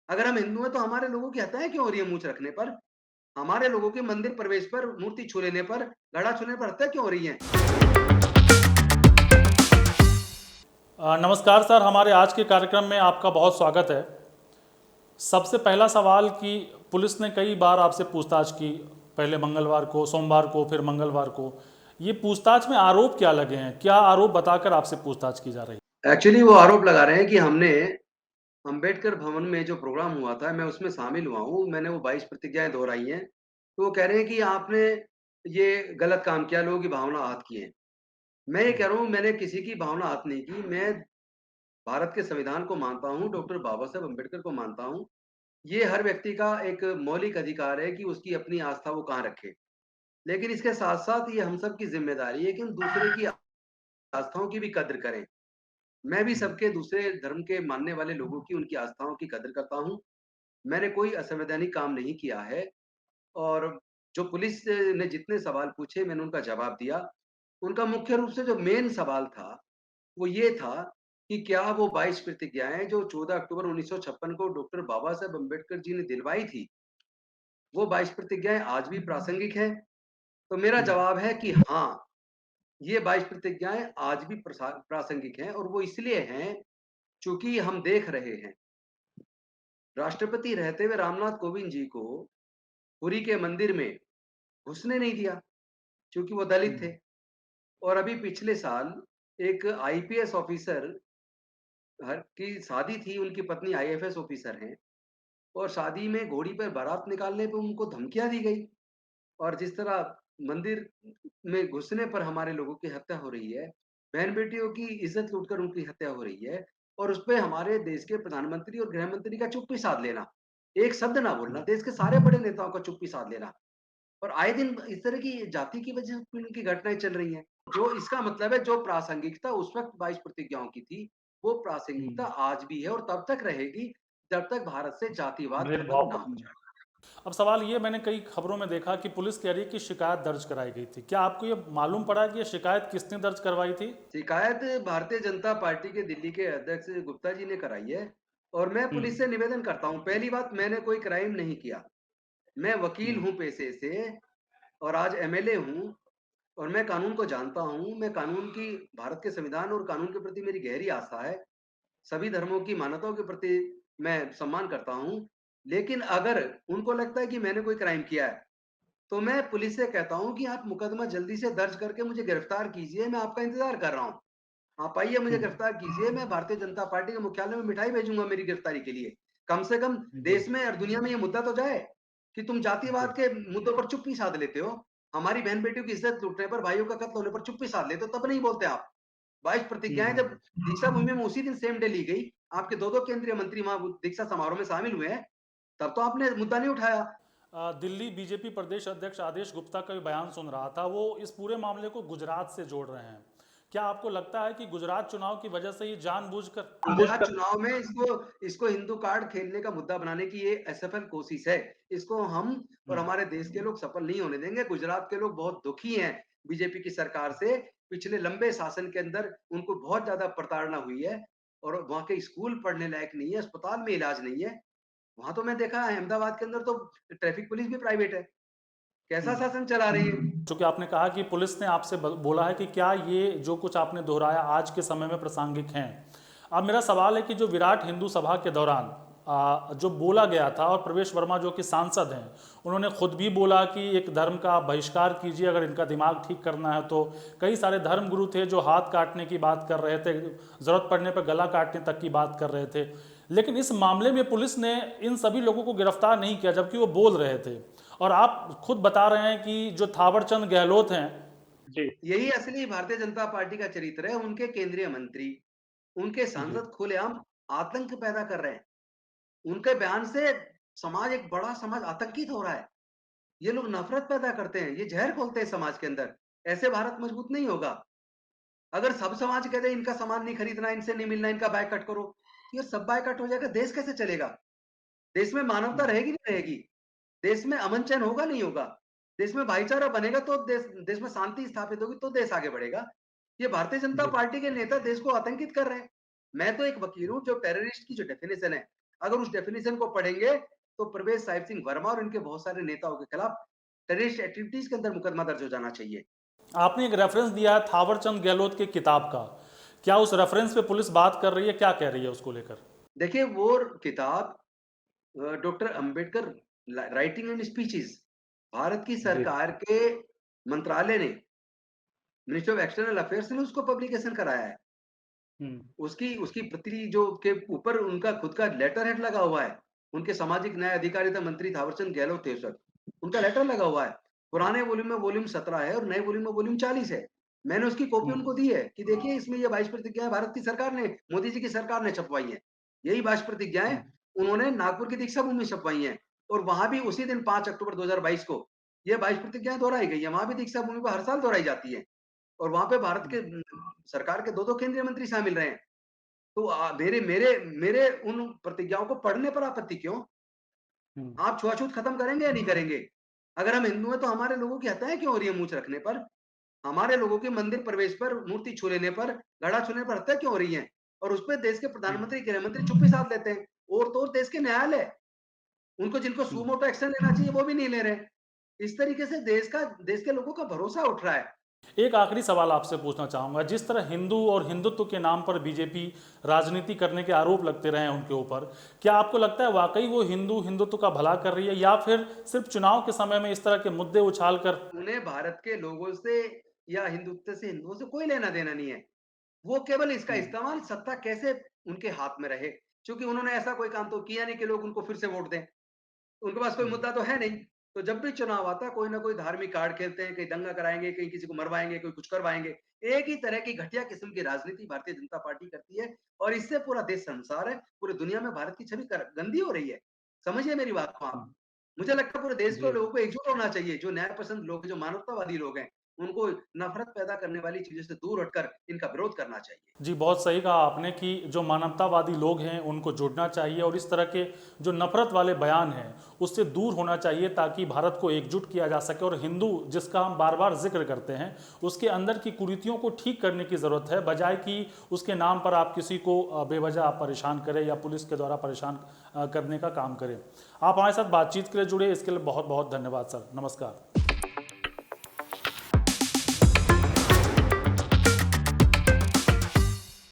अगर हम हिंदू हैं तो हमारे लोगों की हत्याएँ क्यों हो रही है मूंछ रखने पर? हमारे लोगों के मंदिर प्रवेश पर, मूर्ति छू लेने पर, घड़ा छूने पर हत्या क्यों हो रही है? नमस्कार सर, हमारे आज के कार्यक्रम में आपका बहुत स्वागत है। सबसे पहला सवाल कि पुलिस ने कई बार आपसे पूछताछ की, पहले मंगलवार को, सोमवार को, फिर मंगलवार को। ये पूछताछ में आरोप क्या लगे हैं? क्या आरोप बताकर आपसे पूछताछ की जा रही एक्चुअली वो आरोप लगा रहे हैं कि हमने अम्बेडकर भवन में जो प्रोग्राम हुआ था, मैं उसमें शामिल हुआ हूँ। मैंने वो 22 प्रतिज्ञाएँ दोहराई हैं। तो वो कह रहे हैं कि आपने ये गलत काम किया, लोगों की भावना आहत की है। मैं ये है? कह रहा हूँ मैंने किसी की भावना आहत नहीं की। मैं भारत के संविधान को मानता हूँ, डॉक्टर बाबा साहेब अम्बेडकर को मानता हूँ। ये हर व्यक्ति का एक मौलिक अधिकार है कि उसकी अपनी आस्था वो कहाँ रखे। लेकिन इसके साथ-साथ ये हम सब की ज़िम्मेदारी है कि हम दूसरे की आस्थाओं की भी कद्र करें। मैं भी हम्म, सबके दूसरे धर्म के मानने वाले लोगों की, उनकी आस्थाओं की कद्र करता हूँ। मैंने कोई असंवैधानिक काम नहीं किया है और जो पुलिस ने जितने सवाल पूछे मैंने उनका जवाब दिया। उनका मुख्य रूप से जो मेन सवाल था, वो ये था कि क्या वो 22 प्रतिज्ञाएँ जो 14 अक्टूबर 1956 को डॉक्टर बाबा साहेब अम्बेडकर जी ने दिलवाई थी, वो 22 प्रतिज्ञाएँ आज भी प्रासंगिक हैं? तो मेरा हम्म, जवाब है कि हाँ, ये 22 प्रतिज्ञाएँ आज भी प्रासंगिक हैं और वो इसलिए हैं, चूँकि हम देख रहे हैं, राष्ट्रपति रहते हुए रामनाथ कोविंद जी को पुरी के मंदिर में घुसने नहीं दिया, क्योंकि वो दलित हम्म, थे। और अभी पिछले साल एक आईपीएस ऑफिसर की शादी थी, उनकी पत्नी आईएफएस ऑफिसर हैं और शादी में घोड़ी पर बारात निकालने पे उनको धमकियाँ दी गई और जिस तरह मंदिर में घुसने पर हमारे लोगों की हत्या हो रही है, बहन-बेटियों की इज़्ज़त लूटकर उनकी हत्या हो रही है और उसपे हमारे देश के प्रधानमंत्री और गृह मंत्री का चुप्पी साध लेना, एक शब्द ना बोलना, हम्म, देश के सारे बड़े नेताओं का चुप्पी साध लेना और आए दिन इस तरह की जाति की वजह से की घटनाएँ चल रही हैं। जो इसका मतलब है जो प्रासंगिकता उस वक़्त 22 प्रतिज्ञाओं की थी, वो प्रासंगिकता हम्म। आज भी है और तब तक रहेगी, जब तक भारत से जातिवाद खत्म भेदभाव ना हो खत्म जाए। हो। अब सवाल ये, मैंने कई खबरों में देखा कि पुलिस कह रही है कि शिकायत दर्ज कराई गई थी। क्या आपको ये मालूम पड़ा कि ये शिकायत किसने दर्ज करवाई थी? शिकायत भारतीय जनता पार्टी के दिल्ली के अध्यक्ष गुप्ता जी ने कराई है और मैं पुलिस हम्म, से निवेदन करता हूँ, पहली बात मैंने कोई क्राइम नहीं किया। मैं वकील हम्म, हूँ पेशे से और आज एमएलए हूँ और मैं कानून को जानता हूँ। मैं कानून की भारत के संविधान और कानून के प्रति मेरी गहरी आस्था है। सभी धर्मों की मान्यताओं के प्रति मैं सम्मान करता हूँ। लेकिन अगर उनको लगता है कि मैंने कोई क्राइम किया है, तो मैं पुलिस से कहता हूँ कि आप मुकदमा जल्दी से दर्ज करके मुझे गिरफ्तार कीजिए, मैं आपका इंतज़ार कर रहा हूँ। आप आइए मुझे हम्म, गिरफ्तार कीजिए, मैं भारतीय जनता पार्टी के मुख्यालय में मिठाई भेजूँगा मेरी गिरफ्तारी के लिए। कम से कम जी, देश में और दुनिया में ये मुद्दा तो जाए, कि तुम जी, जातिवाद के मुद्दों पर चुप्पी साध लेते हो। हमारी बहन-बेटियों की इज़्ज़त लूटने पर, भाइयों का कत्ल होने पर चुप्पी साध लेते हो, तब नहीं बोलते आप। 22 हम्म, प्रतिज्ञाएँ जब दीक्षा भूमि में उसी दिन सेम डे ली गई, आपके 2-2 केंद्रीय मंत्री वहाँ दीक्षा समारोह में शामिल हुए हैं, तब तो आपने मुद्दा नहीं उठाया। दिल्ली बीजेपी प्रदेश अध्यक्ष आदेश गुप्ता का भी बयान सुन रहा था। वो इस पूरे मामले को गुजरात से जोड़ रहे हैं। क्या आपको लगता है कि गुजरात चुनाव की वजह से ही जानबूझकर गुजरात चुनाव में इसको इसको हिंदू कार्ड खेलने का मुद्दा बनाने की ये असफल कोशिश है। इसको हम और हम्म, हमारे देश के लोग सफल नहीं होने देंगे। गुजरात के लोग बहुत दुखी हैं बीजेपी की सरकार से। पिछले लंबे शासन के अंदर उनको बहुत ज़्यादा प्रताड़ना हुई है और वहाँ के स्कूल पढ़ने लायक नहीं है, अस्पताल में इलाज नहीं है। वहाँ तो मैं देखा है अहमदाबाद के अंदर तो ट्रैफिक पुलिस भी प्राइवेट है। कैसा हम्म। शासन चला रही है? चूंकि आपने कहा कि पुलिस ने आपसे बोला है कि क्या ये जो कुछ आपने दोहराया आज के समय में प्रासंगिक हैं। अब मेरा सवाल है कि जो विराट हिंदू सभा के दौरान जो बोला गया था, और प्रवेश वर्मा जो कि सांसद हैं, उन्होंने खुद भी बोला कि एक धर्म का बहिष्कार कीजिए अगर इनका दिमाग ठीक करना है तो। कई सारे धर्म गुरु थे जो हाथ काटने की बात कर रहे थे, ज़रूरत पड़ने पर गला काटने तक की बात कर रहे थे। लेकिन इस मामले में पुलिस ने इन सभी लोगों को गिरफ्तार नहीं किया, जबकि वो बोल रहे थे। और आप खुद बता रहे हैं कि जो थावरचंद गहलोत हैं। जी, यही असली भारतीय जनता पार्टी का चरित्र है। उनके केंद्रीय मंत्री, उनके जी, सांसद खुलेआम आतंक पैदा कर रहे हैं। उनके बयान से समाज एक बड़ा समाज आतंकित हो रहा है। ये लोग नफ़रत पैदा करते हैं, ये ज़हर घोलते हैं समाज के अंदर। ऐसे भारत मजबूत नहीं होगा। अगर सब समाज कह दे इनका सामान नहीं खरीदना, इनसे नहीं मिलना, इनका बायकॉट करो, ये सब बायकॉट हो जाएगा, देश कैसे चलेगा? देश में मानवता हम्म, रहेगी नहीं रहेगी? देश में अमन-चैन होगा नहीं होगा? देश में भाईचारा बनेगा तो देश देश में शांति स्थापित होगी तो देश आगे बढ़ेगा। ये भारतीय जनता जी, पार्टी के नेता देश को आतंकित कर रहे हैं। मैं तो एक वकील हूँ जो टेररिस्ट की जो डेफिनिशन है, अगर उस डेफिनेशन को पढ़ेंगे तो प्रवेश साहिब सिंह वर्मा और इनके बहुत सारे नेताओं के खिलाफ टेररिस्ट एक्टिविटीज के अंदर मुकदमा दर्ज हो जाना चाहिए। आपने एक रेफरेंस दिया है थावरचंद गहलोत की किताब का, क्या उस रेफरेंस पे पुलिस बात कर रही है, क्या कह रही है उसको लेकर? देखिए वो किताब doctor Ambedkar writing and speeches Bharat की जी। सरकार के मंत्रालय ने, मिनिस्ट्री ऑफ एक्सटर्नल अफेयर्स ने उसको पब्लिकेशन कराया है। हम्म। उसकी उसकी प्रति जो के ऊपर उनका खुद का लेटर हेड लगा हुआ है। उनके सामाजिक न्याय अधिकारिता मंत्री थावरचंद गहलोत थे उस वक़्त, उनका लेटर लगा हुआ है। पुराने वॉल्यूम में वॉल्यूम 17 है और नए वॉल्यूम में वॉल्यूम 40 है। मैंने उसकी कॉपी हम्म। उनको दी है कि देखिए इसमें ये 22 प्रतिज्ञाएँ भारत की सरकार ने, मोदी जी की सरकार ने छपवाई हैं। यही 22 प्रतिज्ञाएँ हम्म। उन्होंने नागपुर की दीक्षा भूमि में छपवाई हैं और वहाँ भी उसी दिन 5 अक्टूबर 2022 को ये 22 प्रतिज्ञाएँ दोहराई गई हैं। वहाँ भी दीक्षा भूमि पे हर साल दोहराई जाती है और वहाँ पे भारत के सरकार के 2-2 केंद्रीय मंत्री शामिल रहे हैं। तो मेरे मेरे मेरे उन प्रतिज्ञाओं को पढ़ने पर आपत्ति क्यों? हम्म। आप छुआछूत खत्म करेंगे या नहीं करेंगे? अगर हम हिंदू हैं तो हमारे लोगों की हत्याएँ क्यों हो रही है मूंछ रखने पर? हमारे लोगों के मंदिर प्रवेश पर, मूर्ति छू लेने पर, घड़ा छूने पर हत्या क्यों हो रही है? और उसपे देश के हम्म। प्रधानमंत्री, गृहमंत्री चुप्पी साध लेते हैं। और तो और देश के न्यायालय, उनको जिनको हम्म। सुओ मोटो एक्शन लेना चाहिए वो भी नहीं ले रहे। इस तरीके से देश के लोगों का भरोसा उठ रहा है। एक आखिरी सवाल आपसे पूछना चाहूंगा, जिस तरह हिंदू और हिंदुत्व के नाम पर बीजेपी राजनीति करने के आरोप लगते रहे हैं उनके ऊपर, क्या आपको लगता है वाकई वो हिंदू हिंदुत्व का भला कर रही है, या फिर सिर्फ चुनाव के समय में इस तरह के मुद्दे उछाल कर? उन्हें भारत के लोगों से या हिंदुत्व से, हिंदुओं से कोई लेना-देना नहीं है। वो केवल इसका हम्म। इस्तेमाल सत्ता कैसे उनके हाथ में रहे, क्योंकि उन्होंने ऐसा कोई काम तो किया नहीं कि लोग उनको फिर से वोट दें। उनके पास कोई हम्म। मुद्दा तो है नहीं। तो जब भी चुनाव आता है, कोई ना कोई धार्मिक कार्ड खेलते हैं, कहीं दंगा कराएँगे, कहीं किसी को मरवाएँगे, कोई कुछ करवाएँगे। एक ही तरह की घटिया किस्म की राजनीति भारतीय जनता पार्टी करती है और इससे पूरा देश शर्मसार है, पूरी दुनिया में भारत की छवि गंदी हो रही है। समझिए मेरी बात को आप। हम्म। मुझे लगता है पूरे देश को, जी। लोगों को एकजुट होना चाहिए। जो न्याय पसंद लोग हैं, जो मानवतावादी लोग हैं, उनको नफ़रत पैदा करने वाली चीज़ों से दूर हटकर इनका विरोध करना चाहिए। जी, बहुत सही कहा आपने कि जो मानवतावादी लोग हैं उनको जुड़ना चाहिए और इस तरह के जो नफरत वाले बयान हैं उससे दूर होना चाहिए, ताकि भारत को एकजुट किया जा सके। और हिंदू जिसका हम बार बार जिक्र करते हैं, उसके अंदर की कुरीतियों को ठीक करने की ज़रूरत है, बजाय कि उसके नाम पर आप किसी को बेवजह आप परेशान करें या पुलिस के द्वारा परेशान करने का काम करें। आप हमारे साथ बातचीत के लिए जुड़े, इसके लिए बहुत बहुत धन्यवाद सर। नमस्कार।